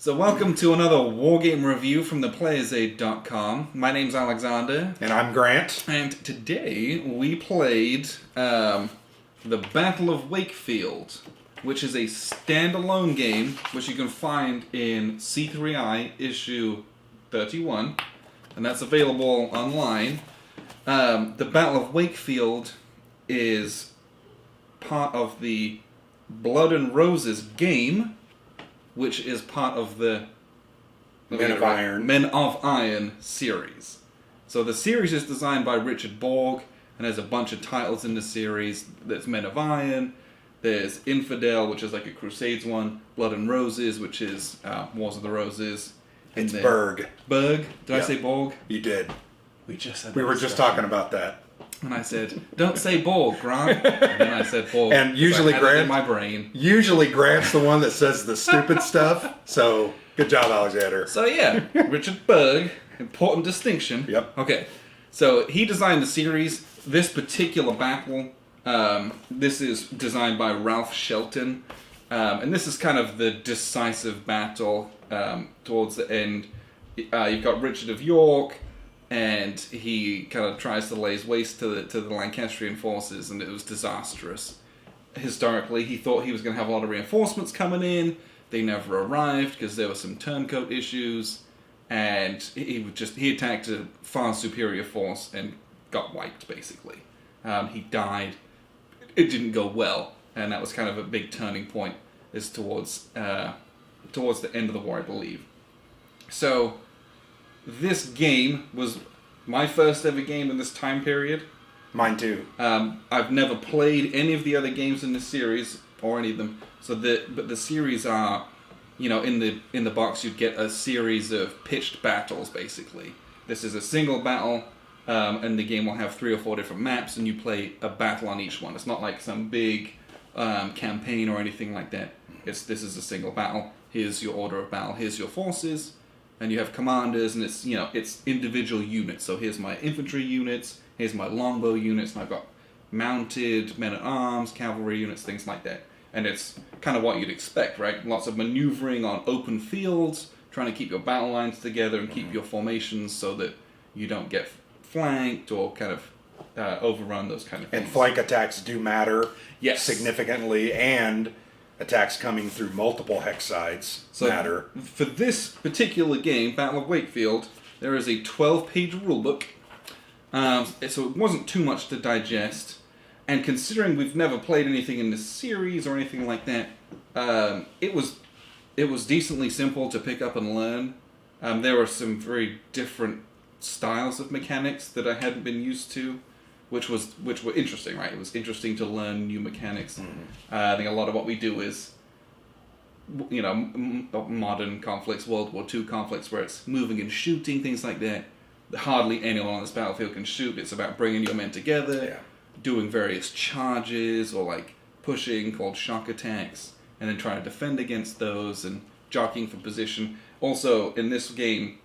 So welcome to another Wargame review from theplayersaid.com. My name's Alexander. And I'm Grant. And today we played the Battle of Wakefield, which is a standalone game, which you can find in C3i issue 31, and that's available online. The Battle of Wakefield is part of the Blood and Roses game, which is part of the Men of Iron series. So the series is designed by Richard Borg, and there's a bunch of titles in the series. There's Men of Iron, there's Infidel, which is like a Crusades one, Blood and Roses, which is Wars of the Roses. It's Berg. Berg? Did I say Borg? You did. We just said We were just talking about that. And I said, "Don't say Borg, Grant." And then I said Borg. And usually I had it Grant, in my brain. Usually Grant's the one that says the stupid stuff. So good job, Alexander. So yeah, Richard Berg, important distinction. Yep. Okay, so he designed the series. This particular battle, this is designed by Ralph Shelton, and this is kind of the decisive battle towards the end. You've got Richard of York, and he kind of tries to lay waste to the Lancastrian forces, and it was disastrous. Historically, he thought he was going to have a lot of reinforcements coming in. They never arrived because there were some turncoat issues, and he attacked a far superior force and got wiped, basically. He died. It didn't go well, and that was kind of a big turning point towards the end of the war, I believe. So this game was my first ever game in this time period. Mine too. I've never played any of the other games in the series, or any of them. But the series are, in the box you'd get a series of pitched battles, basically. This is a single battle, and the game will have 3 or 4 different maps, and you play a battle on each one. It's not like some big campaign or anything like that. This is a single battle. Here's your order of battle. Here's your forces. And you have commanders, and it's individual units. So here's my infantry units, here's my longbow units, and I've got mounted men-at-arms, cavalry units, things like that. And it's kind of what you'd expect, right? Lots of maneuvering on open fields, trying to keep your battle lines together and keep your formations so that you don't get flanked or kind of overrun, those kind of things. And flank attacks do matter significantly, and attacks coming through multiple hex sides matter. For this particular game, Battle of Wakefield, there is a 12-page rulebook, so it wasn't too much to digest. And considering we've never played anything in this series or anything like that, it was decently simple to pick up and learn. There were some very different styles of mechanics that I hadn't been used to, which were interesting, right? It was interesting to learn new mechanics. I think a lot of what we do is, modern conflicts, World War II conflicts, where it's moving and shooting, things like that. Hardly anyone on this battlefield can shoot. It's about bringing your men together, doing various charges, or like pushing, called shock attacks, and then trying to defend against those, and jockeying for position. Also, in this game,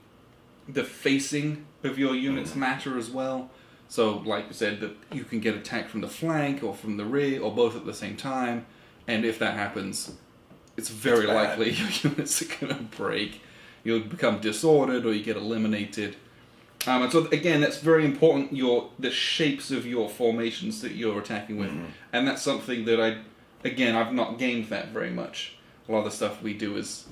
the facing of your units matter as well. So, like I said, that you can get attacked from the flank or from the rear or both at the same time, and if that happens, it's very likely your units are going to break. You'll become disordered or you get eliminated. And so, again, that's very important, the shapes of your formations that you're attacking with. And that's something that I've not gained that very much. A lot of the stuff we do it's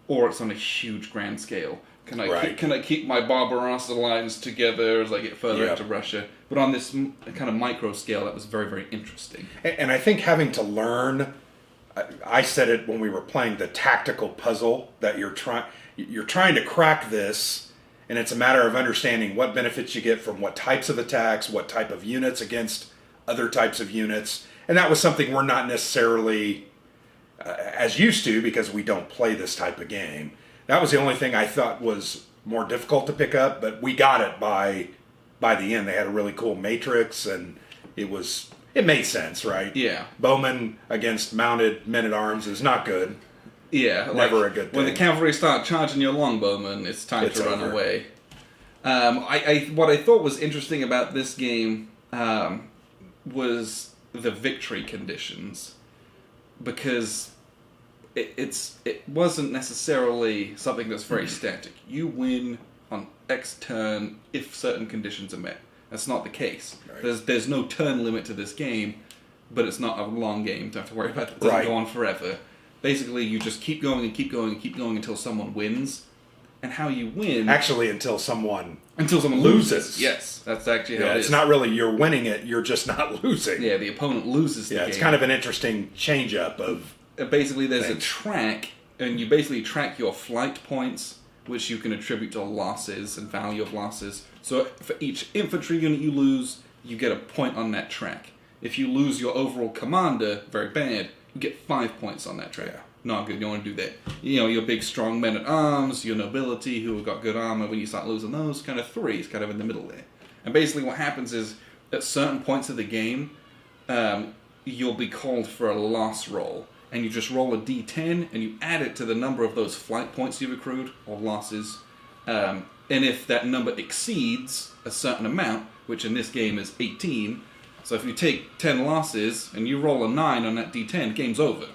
on a huge grand scale. Can I keep my Barbarossa lines together as I get further into Russia? But on this kind of micro scale, that was very, very interesting. And I think having to learn, I said it when we were playing, the tactical puzzle that you're trying to crack this, and it's a matter of understanding what benefits you get from what types of attacks, what type of units against other types of units. And that was something we're not necessarily as used to because we don't play this type of game. That was the only thing I thought was more difficult to pick up, but we got it by the end. They had a really cool matrix, and it made sense, right? Yeah. Bowmen against mounted men-at-arms is not good. Yeah. Never a good thing. When the cavalry start charging your longbowmen, it's time to run away. What I thought was interesting about this game was the victory conditions, because it wasn't necessarily something that's very static. You win on X turn if certain conditions are met. That's not the case. Right. There's no turn limit to this game, but it's not a long game. Don't have to worry about it. It doesn't go on forever. Basically, you just keep going and keep going and keep going until someone wins. And how you win... Actually, until someone loses. Yes, that's actually how it is. It's not really you're winning it, you're just not losing. Yeah, the opponent loses the game. It's kind of an interesting change-up of... Basically, there's a track, and you basically track your flight points, which you can attribute to losses and value of losses. So for each infantry unit you lose, you get a point on that track. If you lose your overall commander, very bad, you get 5 points on that track. Yeah. Not good, you don't want to do that. You know, your big strong men-at-arms, your nobility who have got good armor, when you start losing those, kind of 3 is kind of in the middle there. And basically what happens is, at certain points of the game, you'll be called for a loss roll. And you just roll a d10, and you add it to the number of those flight points you've accrued, or losses. And if that number exceeds a certain amount, which in this game is 18, so if you take 10 losses, and you roll a 9 on that d10, game's over,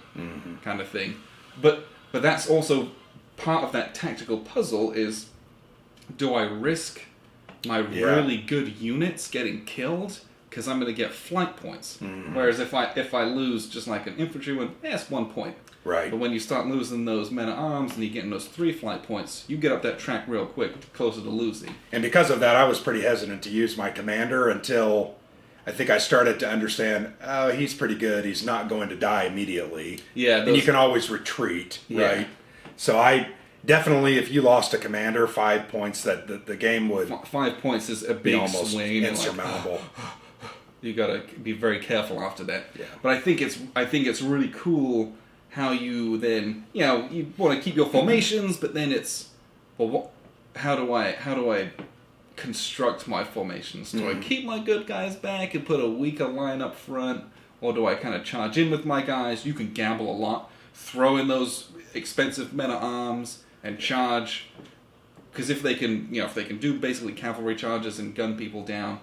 kind of thing. But that's also part of that tactical puzzle is, do I risk my really good units getting killed? Because I'm going to get flight points. Whereas if I lose just like an infantryman, it's 1 point. Right. But when you start losing those men-at-arms and you're getting those 3 flight points, you get up that track real quick, closer to losing. And because of that, I was pretty hesitant to use my commander until I think I started to understand, oh, he's pretty good. He's not going to die immediately. Yeah. And you can always retreat, right? So I... Definitely, if you lost a commander, 5 points, that the game would... 5 points is a big almost swing. Insurmountable. You gotta be very careful after that. Yeah. But I think it's really cool how you then, you want to keep your formations, but then it's, well, how do I construct my formations? Do I keep my good guys back and put a weaker line up front, or do I kind of charge in with my guys? You can gamble a lot, throw in those expensive men-at-arms and charge, because if they can do basically cavalry charges and gun people down.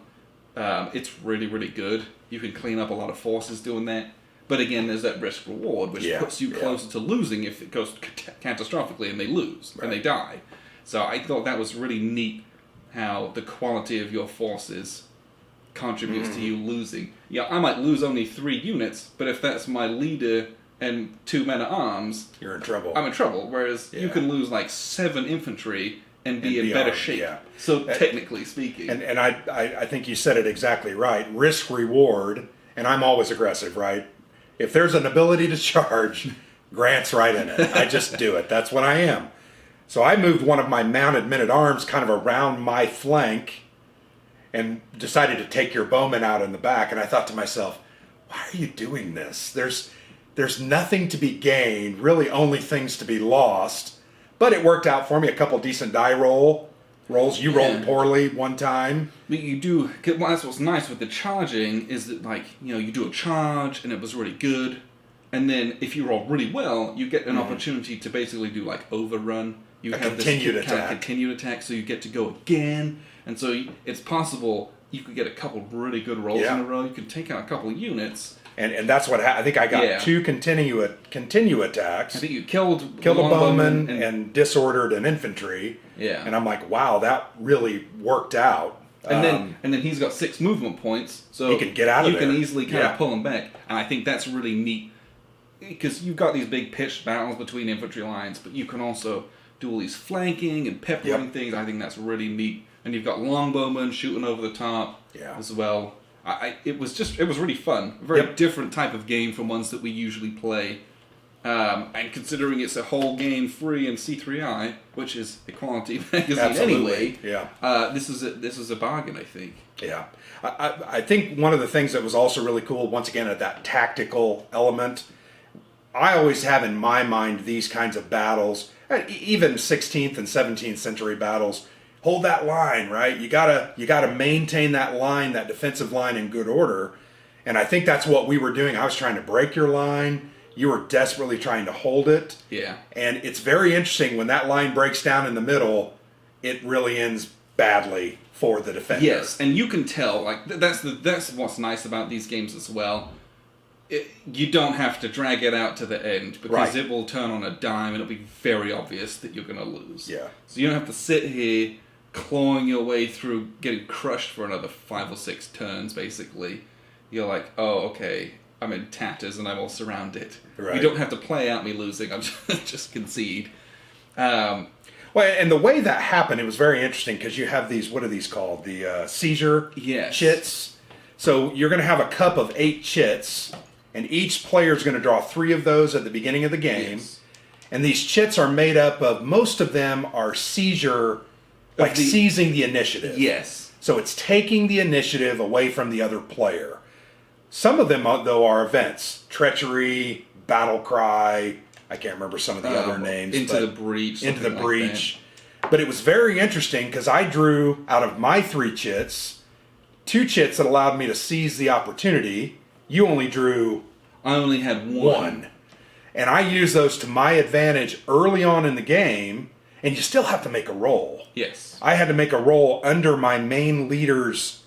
It's really, really good. You can clean up a lot of forces doing that. But again, there's that risk reward, which puts you closer to losing if it goes catastrophically and they lose and they die. So I thought that was really neat how the quality of your forces contributes to you losing. Yeah, I might lose only 3 units, but if that's my leader and 2 men-at-arms... You're in trouble. I'm in trouble, whereas you can lose like 7 infantry... and be in better shape. Yeah. So technically speaking. And I think you said it exactly right. Risk reward, and I'm always aggressive, right? If there's an ability to charge, Grant's right in it. I just do it. That's what I am. So I moved one of my mounted men-at-arms kind of around my flank and decided to take your bowman out in the back. And I thought to myself, why are you doing this? There's nothing to be gained, really only things to be lost. But it worked out for me. A couple decent die rolls. You rolled poorly one time. But you do... Well, that's what's nice with the charging is that, you do a charge and it was really good. And then if you roll really well, you get an opportunity to basically do, overrun. You have continued this attack. Kind of continued attack, so you get to go again. And so it's possible you could get a couple really good rolls in a row. You can take out a couple of units... And that's what I think I got 2 continue attacks. I think you killed a bowman and disordered an infantry. Yeah. And I'm like, wow, that really worked out. And then he's got 6 movement points, so he can get out of there. You can easily kind of pull him back. And I think that's really neat because you've got these big pitched battles between infantry lines, but you can also do all these flanking and peppering things. I think that's really neat. And you've got longbowmen shooting over the top as well. It was really fun. A very different type of game from ones that we usually play. And considering it's a whole game free in C3i, which is a quality magazine anyway, this is a bargain, I think. Yeah. I think one of the things that was also really cool, once again, at that tactical element, I always have in my mind these kinds of battles, even 16th and 17th century battles, hold that line, right? You gotta maintain that line, that defensive line in good order. And I think that's what we were doing. I was trying to break your line. You were desperately trying to hold it. Yeah. And it's very interesting when that line breaks down in the middle, it really ends badly for the defender. Yes, and you can tell, that's what's nice about these games as well. you don't have to drag it out to the end because it will turn on a dime and it'll be very obvious that you're going to lose. Yeah. So you don't have to sit here clawing your way through getting crushed for another 5 or 6 turns, basically. You're like, oh, okay, I'm in tatters and I'm all surrounded. Right. You don't have to play out me losing, I'm just concede. Well, and the way that happened, it was very interesting because you have these, what are these called? The seizure chits. So you're going to have a cup of 8 chits, and each player is going to draw 3 of those at the beginning of the game. Yes. And these chits are made up of, most of them are seizure, like seizing the initiative. Yes. So it's taking the initiative away from the other player. Some of them, though, are events. Treachery, Battle Cry, I can't remember some of the other names. Into the Breach. Into the Breach. But it was very interesting because I drew, out of my 3 chits, 2 chits that allowed me to seize the opportunity. You only drew... I only had 1. And I used those to my advantage early on in the game, and you still have to make a roll. Yes. I had to make a roll under my main leader's...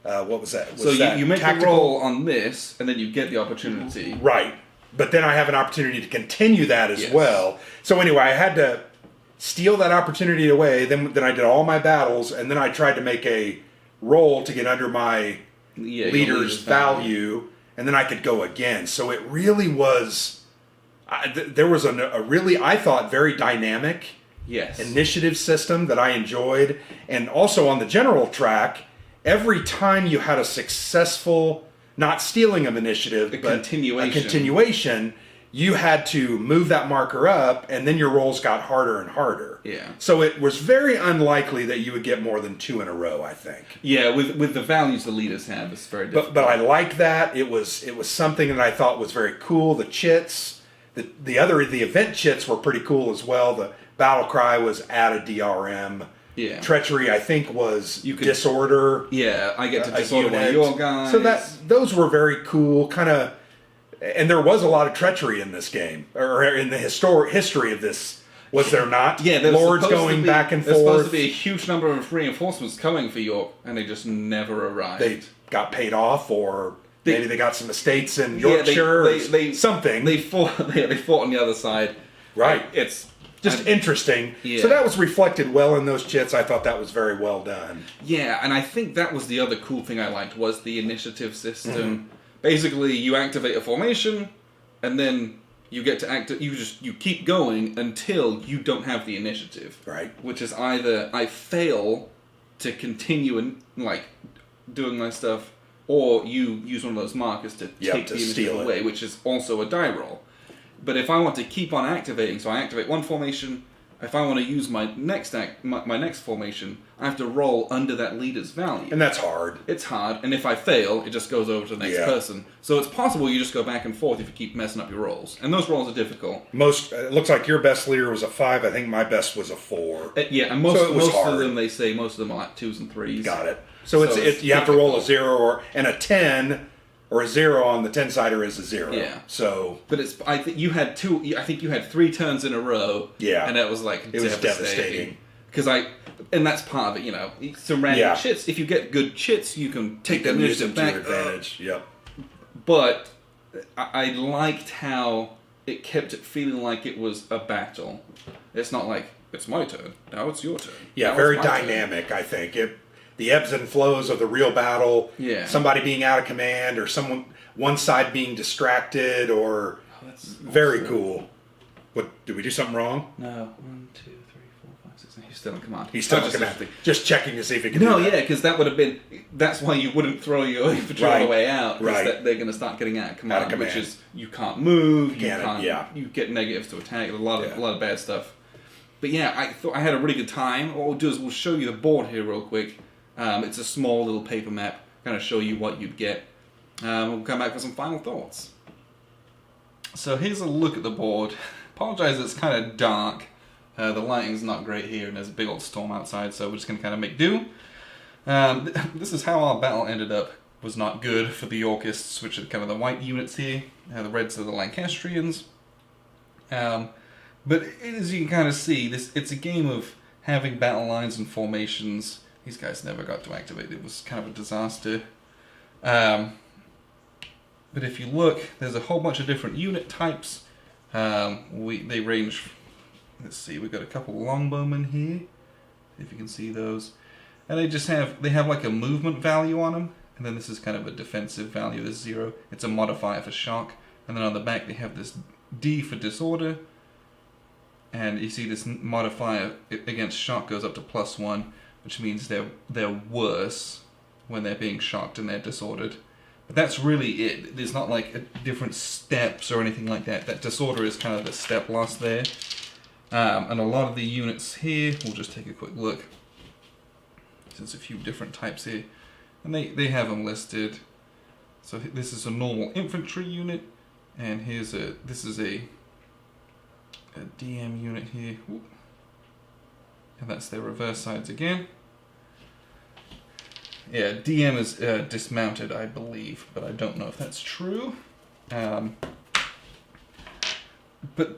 what was that? You make a roll on this, and then you get the opportunity. Right. But then I have an opportunity to continue that as well. So anyway, I had to steal that opportunity away. Then I did all my battles, and then I tried to make a roll to get under my leader's value, and then I could go again. So it really was... there was a really, I thought, very dynamic initiative system that I enjoyed. And also on the general track... Every time you had a successful, not stealing of initiative, but a continuation, you had to move that marker up, and then your rolls got harder and harder. Yeah. So it was very unlikely that you would get more than 2 in a row, I think. Yeah, with the values the leaders have, it's very difficult. But I liked that. It was something that I thought was very cool. The chits, the event chits were pretty cool as well. The Battle Cry was at a DRM. Yeah. Treachery, I think, was disorder. Yeah, I get to disorder one of your guys. So those were very cool, kind of... And there was a lot of treachery in this game, or in the history of this. Was there not? Yeah, lords going back and forth. There's supposed to be a huge number of reinforcements coming for York, and they just never arrived. They got paid off, or maybe they got some estates in Yorkshire, something. They fought on the other side. Right. It's... Just interesting. Yeah. So that was reflected well in those chits. I thought that was very well done. Yeah, and I think that was the other cool thing I liked, was the initiative system. Mm-hmm. Basically, you activate a formation, and then you get to you keep going until you don't have the initiative. Right. Which is either I fail to continue and doing my stuff, or you use one of those markers to take the initiative away, which is also a die roll. But if I want to keep on activating, so I activate one formation, if I want to use my next formation, I have to roll under that leader's value. And that's hard. It's hard, and if I fail, it just goes over to the next person. So it's possible you just go back and forth if you keep messing up your rolls. And those rolls are difficult. It looks like your best leader was a 5. I think my best was a 4. Yeah, and most of them, they say, most of them are like 2s and 3s. Got it. So it's you have to roll a 0 and a 10... Or a 0 on the 10-sider is a 0. Yeah. So, but I think you had 3 turns in a row. Yeah. And that was it was devastating. Because and that's part of it. Some random chits. If you get good chits, you can take that initiative back. To your advantage. Yep. But I liked how it kept it feeling like it was a battle. It's not like it's my turn. Now it's your turn. Yeah. Very dynamic. I think the ebbs and flows of the real battle. Yeah. Somebody being out of command, or one side being distracted, or very cool. What, did we do something wrong? No. 1, 2, 3, 4, 5, 6. He's still in command. He's still in command. Just checking to see if he can. No, yeah, because that would have been. That's why you wouldn't throw your infantry all the way out. Right. That they're going to start getting out of command, which is you can't move. You get negatives to attack. A lot of bad stuff. But yeah, I thought I had a really good time. What we'll do is we'll show you the board here real quick. It's a small little paper map, kind of show you what you'd get. We'll come back for some final thoughts. So here's a look at the board. Apologize, it's kind of dark. The lighting's not great here, and there's a big old storm outside, so we're just going to kind of make do. This is how our battle ended up. Was not good for the Yorkists, which are kind of the white units here. The reds are the Lancastrians. But as you can kind of see, it's a game of having battle lines and formations. These guys never got to activate. It was kind of a disaster. But But if you look, there's a whole bunch of different unit types. They range. Let's see, we've got a couple longbowmen here, if you can see those, and they have like a movement value on them, and then this is kind of a defensive value. This 0. It's a modifier for shock, and then on the back they have this D for disorder, and you see this modifier against shock goes up to +1, which means they're worse when they're being shocked and they're disordered. But that's really it. There's not like different steps or anything like that. That disorder is kind of the step loss there. And a lot of the units here, we'll just take a quick look. There's a few different types here. And they have them listed. So this is a normal infantry unit. And this is a DM unit here. Ooh. And that's their reverse sides again. Yeah, DM is dismounted, I believe, but I don't know if that's true. But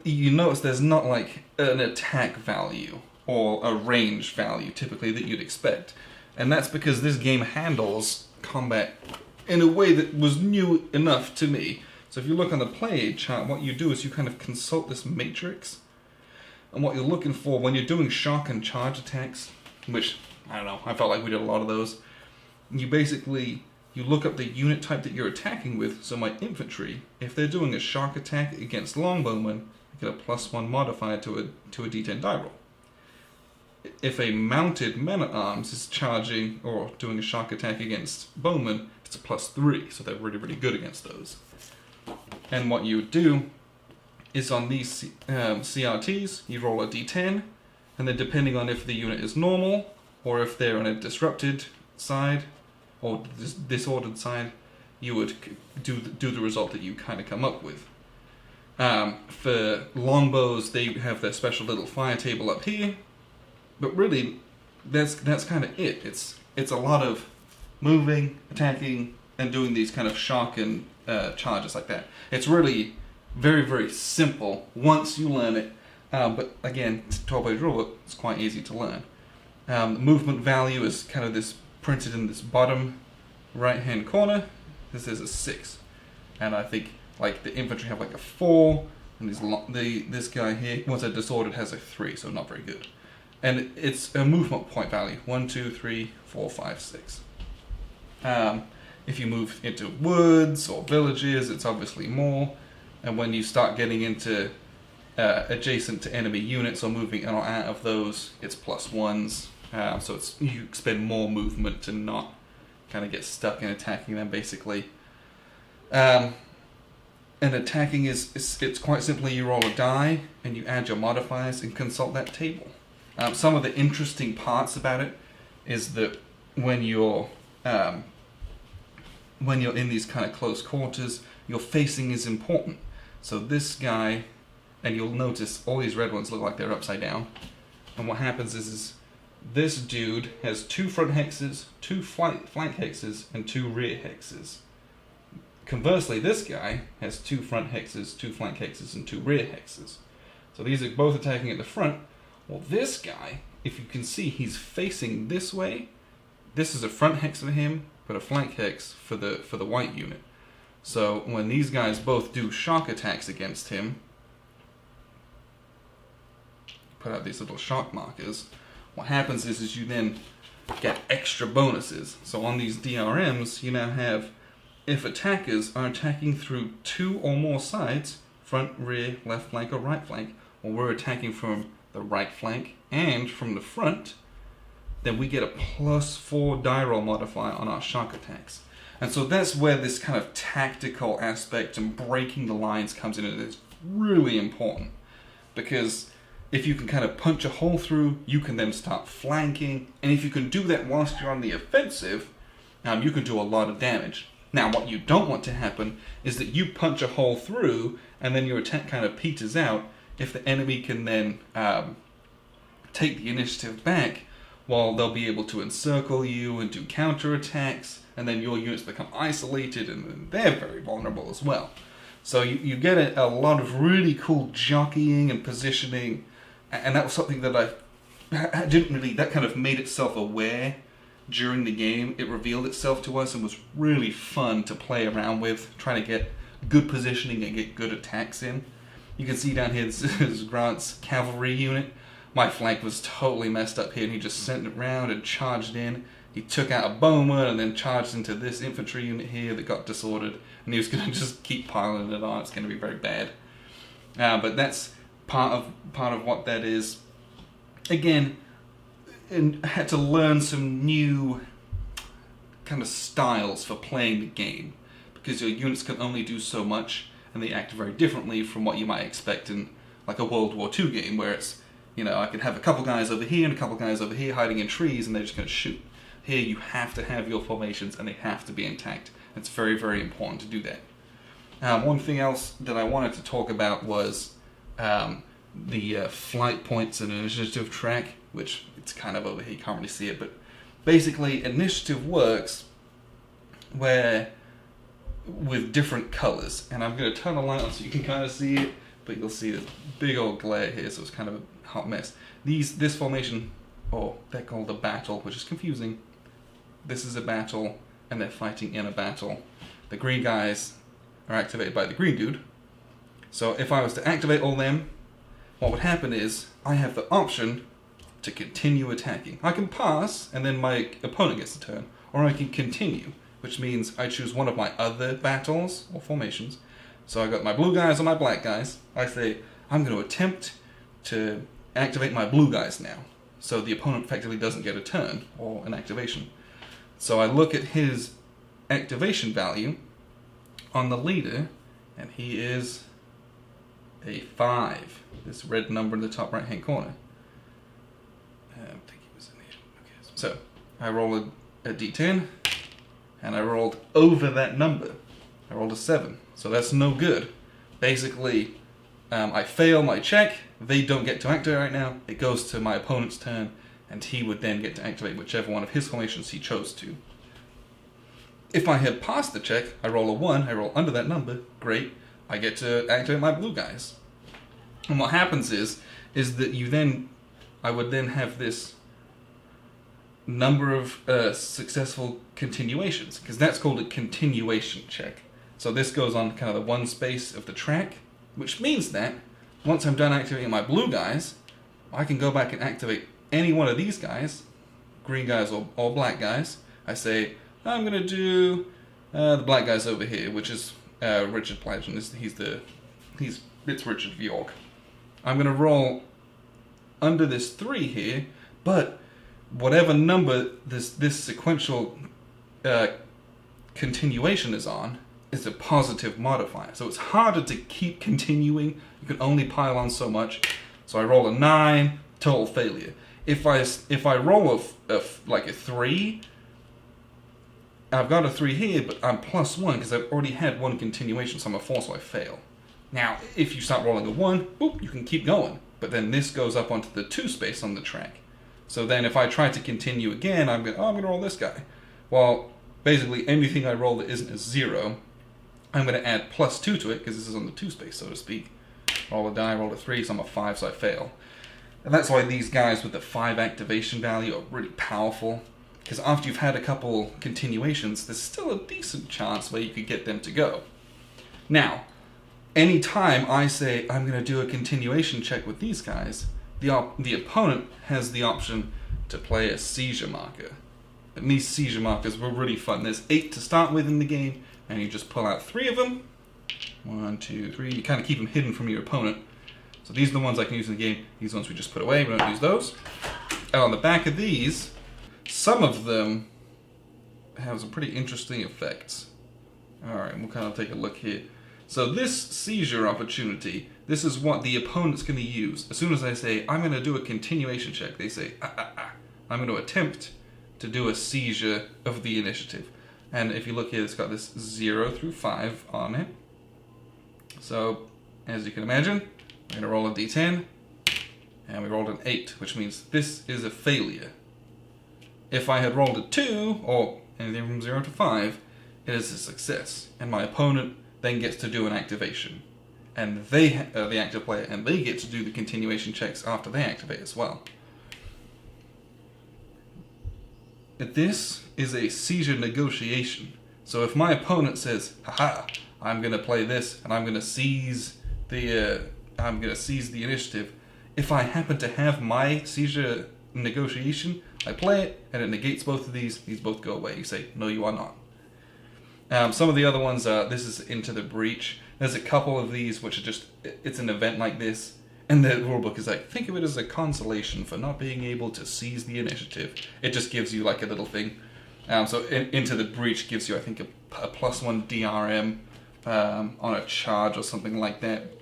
you notice there's not like an attack value or a range value typically that you'd expect. And that's because this game handles combat in a way that was new enough to me. So if you look on the play chart, what you do is you kind of consult this matrix. And what you're looking for when you're doing shock and charge attacks, which, I don't know, I felt like we did a lot of those. You look up the unit type that you're attacking with. So my infantry, if they're doing a shock attack against longbowmen, I get a +1 modifier to a D10 die roll. If a mounted men-at-arms is charging or doing a shock attack against bowmen, it's a +3, so they're really, really good against those. And what you would do is on these CRTs, you roll a D10, and then depending on if the unit is normal, or if they're on a disrupted side, or disordered side, you would do the result that you kind of come up with. For longbows, they have their special little fire table up here, but really, that's kind of it. It's a lot of moving, attacking, and doing these kind of shock and charges like that. It's really very, very simple once you learn it. But again, 12-page rulebook, it's quite easy to learn. The movement value is kind of this printed in this bottom right-hand corner. This is a 6, and I think like the infantry have like a 4, and this guy here, once they're disordered, has a 3, so not very good. And it's a movement point value: 1, 2, 3, 4, 5, 6. If you move into woods or villages, it's obviously more. And when you start getting into adjacent to enemy units or moving out of those, it's +1s. So you expend more movement to not kind of get stuck in attacking them, basically. And attacking it's quite simply you roll a die and you add your modifiers and consult that table. Some of the interesting parts about it is that when you're in these kind of close quarters, your facing is important. So this guy, and you'll notice all these red ones look like they're upside down. And what happens is this dude has 2 front hexes, 2 flank hexes, and 2 rear hexes. Conversely, this guy has 2 front hexes, 2 flank hexes, and 2 rear hexes. So these are both attacking at the front. Well, this guy, if you can see, he's facing this way. This is a front hex for him, but a flank hex for the white unit. So when these guys both do shock attacks against him, put out these little shock markers, what happens is you then get extra bonuses. So on these DRMs, you now have, if attackers are attacking through 2 or more sides, front, rear, left flank, or right flank, or we're attacking from the right flank and from the front, then we get a +4 die roll modifier on our shock attacks. And so that's where this kind of tactical aspect and breaking the lines comes in, and it's really important. Because if you can kind of punch a hole through, you can then start flanking, and if you can do that whilst you're on the offensive, you can do a lot of damage. Now, what you don't want to happen is that you punch a hole through, and then your attack kind of peters out. If the enemy can then take the initiative back, well, they'll be able to encircle you and do counterattacks, and then your units become isolated, and they're very vulnerable as well. So you get a lot of really cool jockeying and positioning, and that was something that I didn't really, that kind of made itself aware during the game, it revealed itself to us and was really fun to play around with, trying to get good positioning and get good attacks in. You can see down here, this is Grant's cavalry unit. My flank was totally messed up here, and he just sent it round and charged in. He took out a bowman and then charged into this infantry unit here that got disordered, and he was going to just keep piling it on. It's going to be very bad. But that's part of what that is. Again, and had to learn some new kind of styles for playing the game, because your units can only do so much, and they act very differently from what you might expect in like a World War II game, where it's, you know, I can have a couple guys over here and a couple guys over here hiding in trees, and they're just going to shoot. Here you have to have your formations, and they have to be intact. It's very, very important to do that. One thing else that I wanted to talk about was the flight points and initiative track, which it's kind of over here, you can't really see it, but basically initiative works where with different colors, and I'm going to turn the light on so you can kind of see it, but you'll see this big old glare here, so it's kind of a hot mess. This formation, they're called a battle, which is confusing. This is a battle, and they're fighting in a battle. The green guys are activated by the green dude. So if I was to activate all them, what would happen is I have the option to continue attacking. I can pass, and then my opponent gets a turn, or I can continue, which means I choose one of my other battles or formations. So I got my blue guys or my black guys. I say, I'm going to attempt to activate my blue guys now. So the opponent effectively doesn't get a turn or an activation. So I look at his activation value on the leader, and he is a 5. This red number in the top right hand corner. I think he was in here. Okay, so I roll a d10, and I rolled over that number. I rolled a 7, so that's no good. Basically, I fail my check, they don't get to activate right now, it goes to my opponent's turn, and he would then get to activate whichever one of his formations he chose to. If I had passed the check, I roll a 1, I roll under that number, great, I get to activate my blue guys. And what happens is that I would then have this number of successful continuations, because that's called a continuation check. So this goes on kind of the one space of the track, which means that once I'm done activating my blue guys, I can go back and activate any one of these guys, green guys or black guys. I say, I'm going to do the black guys over here, which is Richard Plagen. It's Richard of York. I'm going to roll under this 3 here, but whatever number this sequential continuation is on is a positive modifier. So it's harder to keep continuing. You can only pile on so much. So I roll a 9, total failure. If I roll like a 3, I've got a 3 here, but I'm +1 because I've already had one continuation, so I'm a 4, so I fail. Now, if you start rolling a 1, boop, you can keep going. But then this goes up onto the 2 space on the track. So then if I try to continue again, I'm going to roll this guy. Well, basically anything I roll that isn't a 0, I'm going to add +2 to it, because this is on the 2 space, so to speak. Roll a die, roll a 3, so I'm a 5, so I fail. And that's why these guys with the 5 activation value are really powerful, because after you've had a couple continuations, there's still a decent chance where you could get them to go. Now, anytime I say I'm going to do a continuation check with these guys, the opponent has the option to play a seizure marker. And these seizure markers were really fun. There's 8 to start with in the game, and you just pull out 3 of them. 1, 2, 3. You kind of keep them hidden from your opponent. So these are the ones I can use in the game. These ones we just put away. We don't use those. And on the back of these, some of them have some pretty interesting effects. Alright, we'll kind of take a look here. So this seizure opportunity, this is what the opponent's going to use. As soon as I say, I'm going to do a continuation check, they say, I'm going to attempt to do a seizure of the initiative. And if you look here, it's got this 0 through 5 on it. So, as you can imagine, we're going to roll a d10, and we rolled an 8, which means this is a failure. If I had rolled a 2, or anything from 0 to 5, it is a success. And my opponent then gets to do an activation. And they are the active player, and they get to do the continuation checks after they activate as well. this is a seizure negotiation. So if my opponent says, haha, I'm going to play this and I'm going to seize the initiative, if I happen to have my seizure negotiation, I play it and it negates both of these both go away. You say, no, you are not. Some of the other ones, this is Into the Breach. There's a couple of these which are just, it's an event like this, and the rulebook is like, think of it as a consolation for not being able to seize the initiative. It just gives you like a little thing. So Into the Breach gives you, I think, a +1 DRM on a charge or something like that,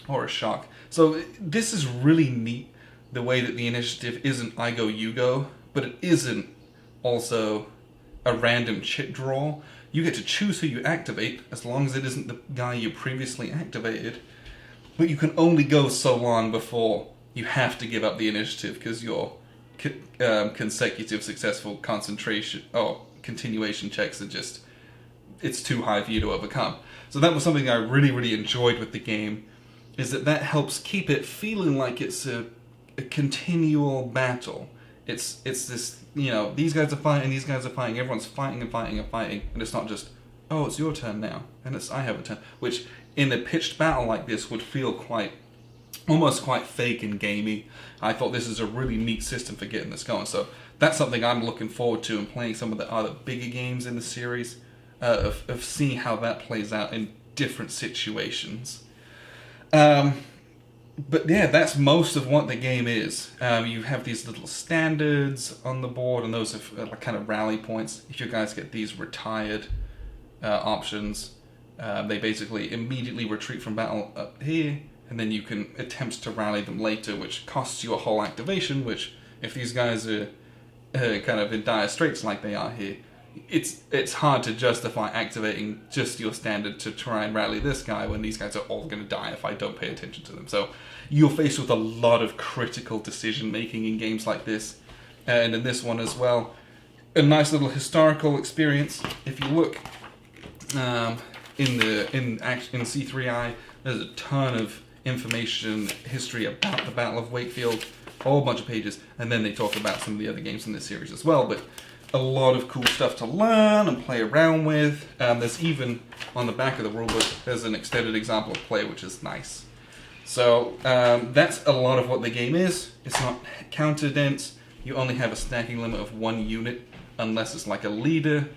or a shock. So this is really neat, the way that the initiative isn't I go, you go, but it isn't also a random chit draw. You get to choose who you activate, as long as it isn't the guy you previously activated. But you can only go so long before you have to give up the initiative, because your consecutive successful concentration or continuation checks are just, it's too high for you to overcome. So that was something I really, really enjoyed with the game, is that helps keep it feeling like it's a continual battle. It's this, these guys are fighting, everyone's fighting and fighting and fighting, and it's not just, oh, it's your turn now, and I have a turn, which in a pitched battle like this would feel almost quite fake and gamey. I thought this is a really neat system for getting this going, so that's something I'm looking forward to, and playing some of the other bigger games in the series, of seeing how that plays out in different situations. But yeah, that's most of what the game is. You have these little standards on the board, and those are kind of rally points. If you guys get these retired options, they basically immediately retreat from battle up here, and then you can attempt to rally them later, which costs you a whole activation, which, if these guys are kind of in dire straits like they are here, it's hard to justify activating just your standard to try and rally this guy when these guys are all going to die if I don't pay attention to them. So you're faced with a lot of critical decision making in games like this, and in this one as well. A nice little historical experience. If you look in C3i, there's a ton of information, history about the Battle of Wakefield, a whole bunch of pages, and then they talk about some of the other games in this series as well. But a lot of cool stuff to learn and play around with. There's even, on the back of the rulebook, there's an extended example of play, which is nice. So that's a lot of what the game is. It's not counter-dense. You only have a stacking limit of 1 unit, unless it's like a leader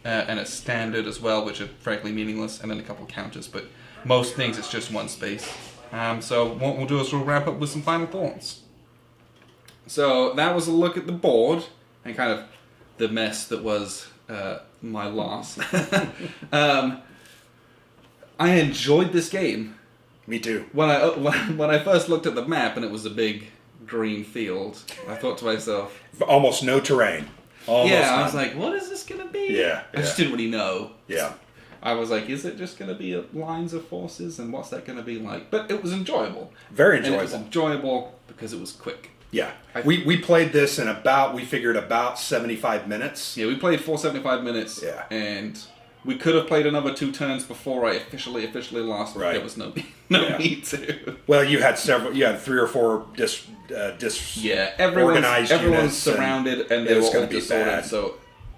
and a standard as well, which are frankly meaningless, and then a couple of counters. But most things, it's just 1 space. So what we'll do is we'll wrap up with some final thoughts. So that was a look at the board, and kind of the mess that was my loss. I enjoyed this game. Me too. When I first looked at the map and it was a big green field, I thought to myself, almost no terrain. I was like, what is this going to be? Yeah. I just didn't really know. Yeah. I was like, is it just going to be lines of forces, and what's that going to be like? But it was enjoyable. Very enjoyable. And it was enjoyable because it was quick. Yeah. We played this in we figured about 75 minutes. Yeah, we played for 75 minutes. Yeah. And we could have played another 2 turns before I officially lost. Right. There was no need to. Well, you had 3 or 4 everyone's surrounded, and they were all disordered, so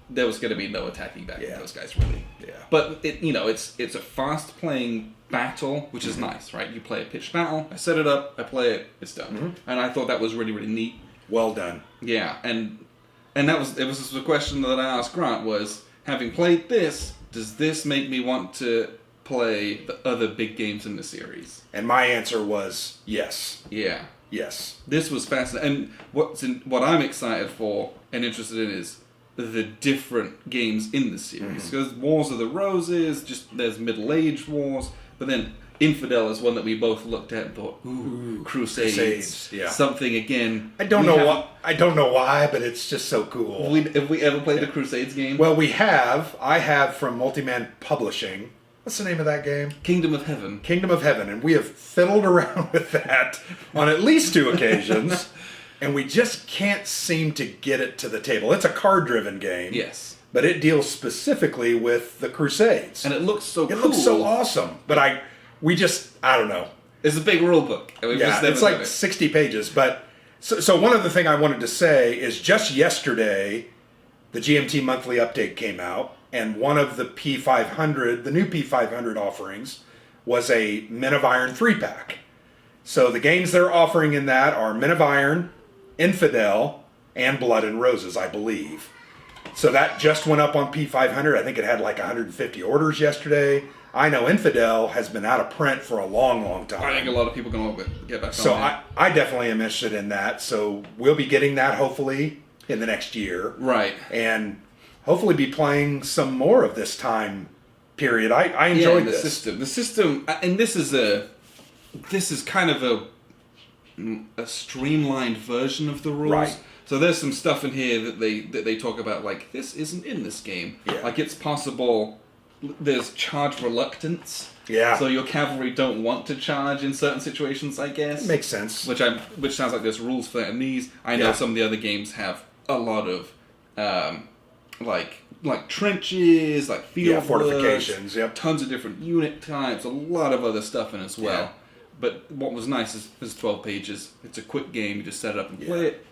there was going to be no attacking back with those guys, really. Yeah. But it's a fast playing battle, which is nice, right? You play a pitched battle, I set it up, I play it, it's done. Mm-hmm. And I thought that was really, really neat. Well done. Yeah, and it was the question that I asked Grant was, having played this, does this make me want to play the other big games in the series? And my answer was yes. Yeah. Yes. This was fascinating. And what I'm excited for and interested in is the different games in the series. Because Wars of the Roses, there's middle-aged wars, but then Infidel is one that we both looked at and thought, ooh, Crusades. Yeah. Something again. I don't know why, but it's just so cool. Have we ever played the Crusades game? Well, we have. I have from Multiman Publishing. What's the name of that game? Kingdom of Heaven. Kingdom of Heaven. And we have fiddled around with that on at least 2 occasions. And we just can't seem to get it to the table. It's a card-driven game. Yes. But it deals specifically with the Crusades. And it looks so cool. It looks so awesome. But I don't know. It's a big rule book. It's like 60 pages. But so one other thing I wanted to say is just yesterday, the GMT monthly update came out, and one of the P500, the new P500 offerings, was a Men of Iron 3-pack. So the games they're offering in that are Men of Iron, Infidel, and Blood and Roses, I believe. So that just went up on P500. I think it had like 150 orders yesterday. I know Infidel has been out of print for a long, long time. I think a lot of people are going to get back on So that. I definitely am interested in that. So we'll be getting that hopefully in the next year. Right. And hopefully be playing some more of this time period. I enjoyed the this. The system, and this is kind of a streamlined version of the rules. Right. So there's some stuff in here that they talk about, like, this isn't in this game. Yeah. Like, it's possible there's charge reluctance. Yeah. So your cavalry don't want to charge in certain situations, I guess. It makes sense. Which sounds like there's rules for that in these. I know some of the other games have a lot of like trenches, like field fortifications, works, tons of different unit types, a lot of other stuff in as well. Yeah. But what was nice is it's 12 pages. It's a quick game. You just set it up and play it.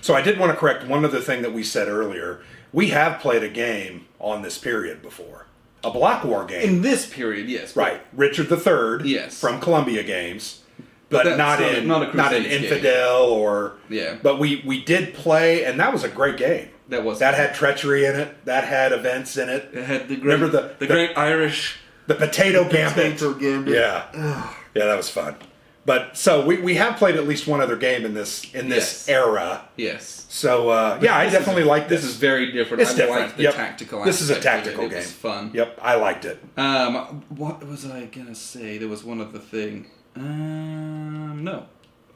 So I did want to correct one other thing that we said earlier. We have played a game on this period before. A Block War game. In this period, yes. Right. Richard III. Yes. From Columbia Games. But not in Infidel game. or... Yeah. But we did play, and that was a great game. That had treachery in it. That had events in it. It had the great Irish... The potato gambit. Yeah. Yeah, that was fun. But so we have played at least one other game in this era. Yes. So I definitely like this. This is very different. It's different. Like the tactical. This is a tactical game. It was fun. Yep, I liked it. What was I gonna say? There was one other thing. No.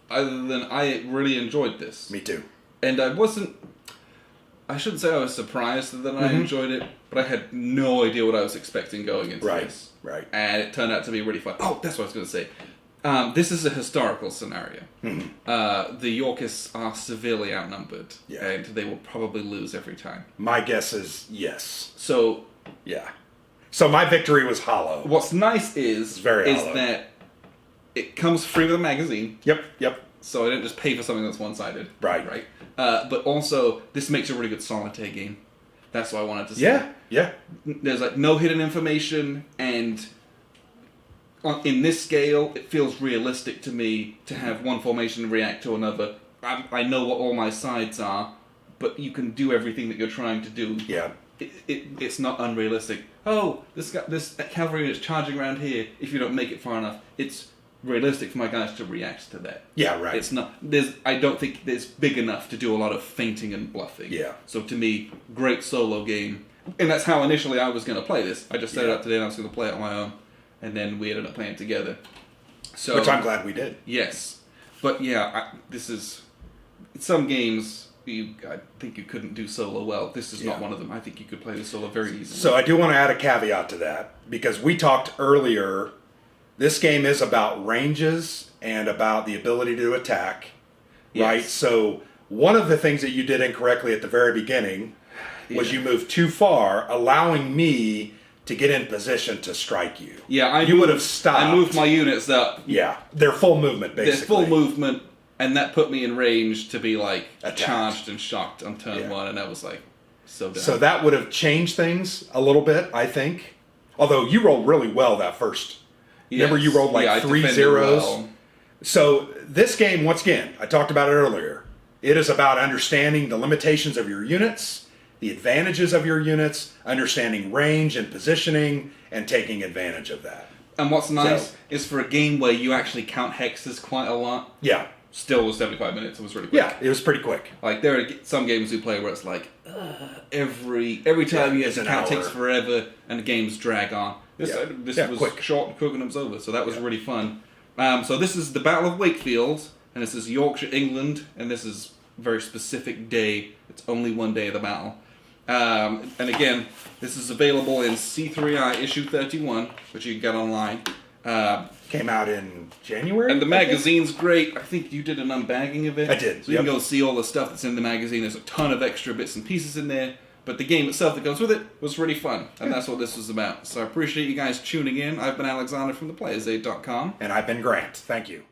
Other than I really enjoyed this. Me too. And I shouldn't say I was surprised that I enjoyed it, but I had no idea what I was expecting going into this. Right. And it turned out to be really fun. Oh, that's what I was going to say. This is a historical scenario. The Yorkists are severely outnumbered, and they will probably lose every time. My guess is yes. So, yeah. So my victory was hollow. What's nice is that it comes free with a magazine. Yep. So I didn't just pay for something that's one-sided. Right. But also, this makes a really good solitaire game. That's what I wanted to say. Yeah. There's like no hidden information, and in this scale, it feels realistic to me to have one formation react to another. I know what all my sides are, but you can do everything that you're trying to do. Yeah. It's not unrealistic. Oh, this cavalry is charging around here. If you don't make it far enough, it's realistic for my guys to react to that. Yeah, right. It's not. I don't think it's big enough to do a lot of feinting and bluffing. Yeah. So to me, great solo game, and that's how initially I was going to play this. I just set it up today and I was going to play it on my own, and then we ended up playing together. So, which I'm glad we did. Yes, but yeah, this is some games. I think you couldn't do solo well. This is not one of them. I think you could play this solo very easily. So I do want to add a caveat to that, because we talked earlier. This game is about ranges and about the ability to attack, right? So one of the things that you did incorrectly at the very beginning was you moved too far, allowing me to get in position to strike you. Yeah, you would have stopped. I moved my units up. Yeah, they're full movement, basically. They're full movement, and that put me in range to be like attacked, charged and shocked on turn one, and that was like so dumb. So that would have changed things a little bit, I think. Although you rolled really well that first. Remember, you rolled like 3 zeros. Well. So this game, once again, I talked about it earlier. It is about understanding the limitations of your units, the advantages of your units, understanding range and positioning, and taking advantage of that. And what's nice is for a game where you actually count hexes quite a lot. Yeah. Still was 75 minutes. It was really quick. Yeah, it was pretty quick. Like there are some games we play where it's like every time you have to count takes forever and the games drag on. This was quick. Short and quick and it was over, so that was really fun. So this is the Battle of Wakefield, and this is Yorkshire, England, and this is a very specific day. It's only one day of the battle. And again, this is available in C3i issue 31, which you can get online. Came out in January? And the magazine's great. I think you did an unbagging of it. I did. So you can go see all the stuff that's in the magazine. There's a ton of extra bits and pieces in there. But the game itself that goes with it was really fun. And that's what this was about. So I appreciate you guys tuning in. I've been Alexander from theplayersaid.com. And I've been Grant. Thank you.